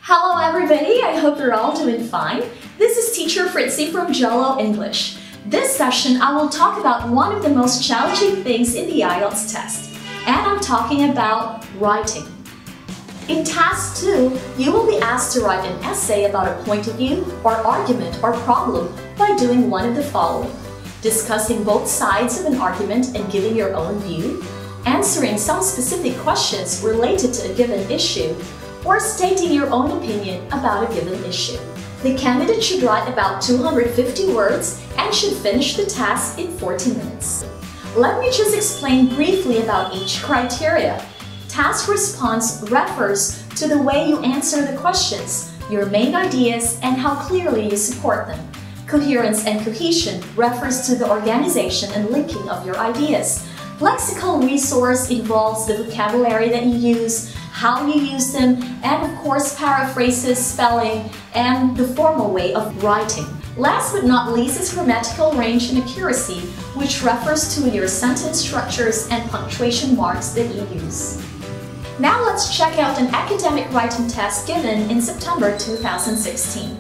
Hello everybody, I hope you're all doing fine. This is teacher Fritzie from JOLO English. This session I will talk about one of the most challenging things in the IELTS test, and I'm talking about writing. In task 2, you will be asked to write an essay about a point of view or argument or problem by doing one of the following: discussing both sides of an argument and giving your own view, answering some specific questions related to a given issue, or stating your own opinion about a given issue. The candidate should write about 250 words and should finish the task in 40 minutes. Let me just explain briefly about each criteria. Task response refers to the way you answer the questions, your main ideas, and how clearly you support them. Coherence and cohesion refers to the organization and linking of your ideas. Lexical resource involves the vocabulary that you use, how you use them, and of course paraphrases, spelling, and the formal way of writing. Last but not least is grammatical range and accuracy, which refers to your sentence structures and punctuation marks that you use. Now let's check out an academic writing test given in September 2016.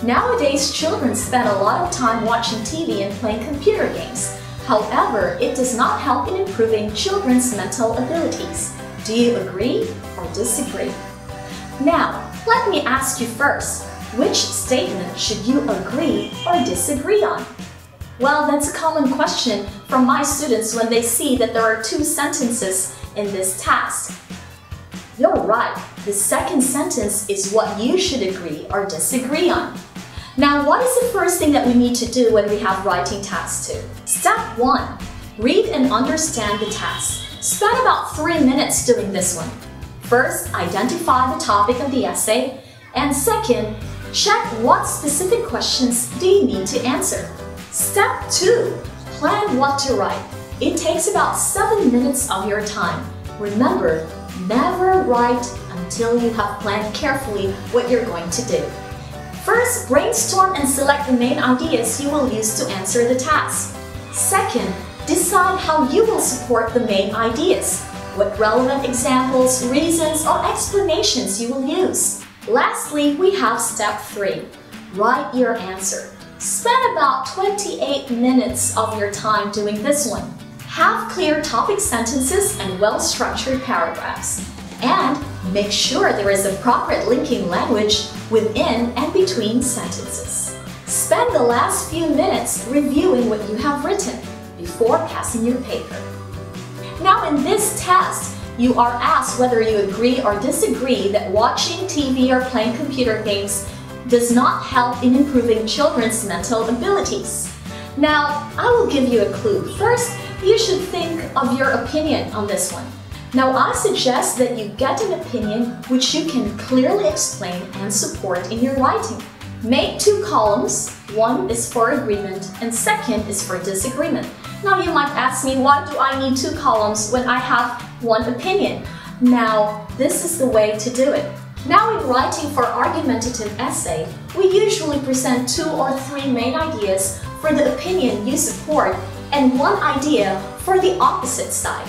Nowadays, children spend a lot of time watching TV and playing computer games. However, it does not help in improving children's mental abilities. Do you agree or disagree? Now, let me ask you first, which statement should you agree or disagree on? Well, that's a common question from my students when they see that there are two sentences in this task. You're right, the second sentence is what you should agree or disagree on. Now, what is the first thing that we need to do when we have writing task 2? Step 1. Read and understand the task. Spend about 3 minutes doing this one. First, identify the topic of the essay, and second, check what specific questions do you need to answer. Step 2. Plan what to write. It takes about 7 minutes of your time. Remember, never write until you have planned carefully what you're going to do. First, brainstorm and select the main ideas you will use to answer the task. Second, decide how you will support the main ideas, what relevant examples, reasons, or explanations you will use. Lastly, we have step 3. Write your answer. Spend about 28 minutes of your time doing this one. Have clear topic sentences and well-structured paragraphs. And make sure there is appropriate linking language within and between sentences. Spend the last few minutes reviewing what you have written before passing your paper. Now in this test, you are asked whether you agree or disagree that watching TV or playing computer games does not help in improving children's mental abilities. Now, I will give you a clue. First, you should think of your opinion on this one. Now, I suggest that you get an opinion which you can clearly explain and support in your writing. Make 2 columns. One is for agreement and second is for disagreement. Now, you might ask me, why do I need 2 columns when I have one opinion? Now, this is the way to do it. Now, in writing for argumentative essay, we usually present 2 or 3 main ideas for the opinion you support and 1 idea for the opposite side.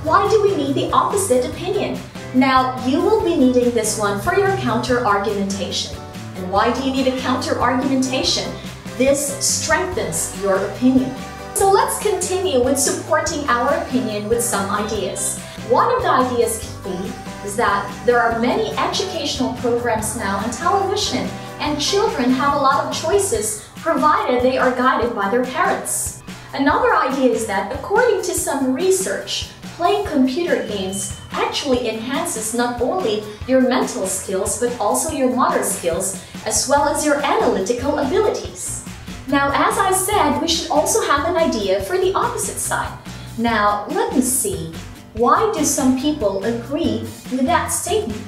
Why do we need the opposite opinion? Now, you will be needing this one for your counter-argumentation. And why do you need a counter-argumentation? This strengthens your opinion. So let's continue with supporting our opinion with some ideas. One of the ideas could be is that there are many educational programs now on television, and children have a lot of choices provided they are guided by their parents. Another idea is that, according to some research, playing computer games actually enhances not only your mental skills but also your motor skills as well as your analytical abilities. Now, as I said, we should also have an idea for the opposite side. Now, let me see. Why do some people agree with that statement?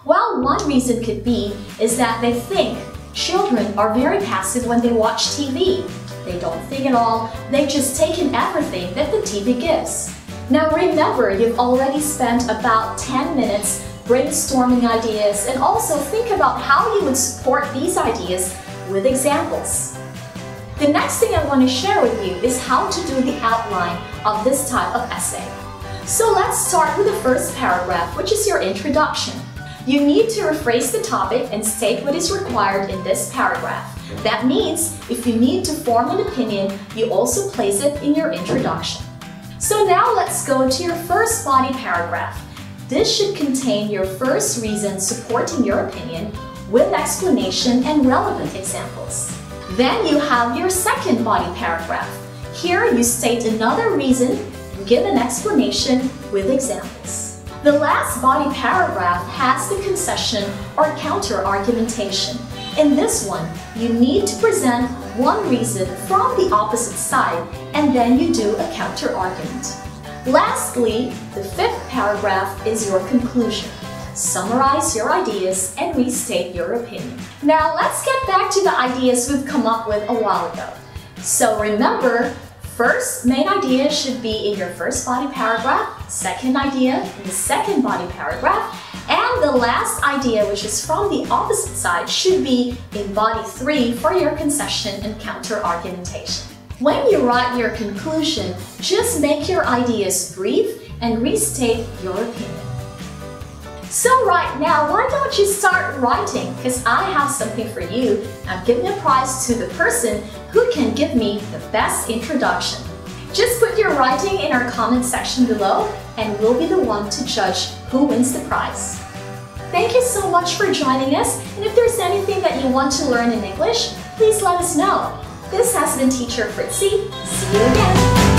Well, one reason could be is that they think children are very passive when they watch TV. They don't think at all, they just take in everything that the TV gives. Now remember, you've already spent about 10 minutes brainstorming ideas and also think about how you would support these ideas with examples. The next thing I want to share with you is how to do the outline of this type of essay. So let's start with the first paragraph, which is your introduction. You need to rephrase the topic and state what is required in this paragraph. That means if you need to form an opinion, you also place it in your introduction. So now let's go to your first body paragraph. This should contain your first reason supporting your opinion with explanation and relevant examples. Then you have your second body paragraph. Here you state another reason, you give an explanation with examples. The last body paragraph has the concession or counter-argumentation. In this one, you need to present one reason from the opposite side and then you do a counter-argument. Lastly, the fifth paragraph is your conclusion. Summarize your ideas and restate your opinion. Now let's get back to the ideas we've come up with a while ago. So remember, first main idea should be in your first body paragraph, second idea in the second body paragraph, and the last idea, which is from the opposite side, should be in body 3 for your concession and counter-argumentation. When you write your conclusion, just make your ideas brief and restate your opinion. So right now, why don't you start writing? Because I have something for you. I'm giving a prize to the person who can give me the best introduction. Just put your writing in our comment section below and we'll be the one to judge who wins the prize. Thank you so much for joining us, and if there's anything that you want to learn in English, please let us know. This has been Teacher Fritzie. See you again!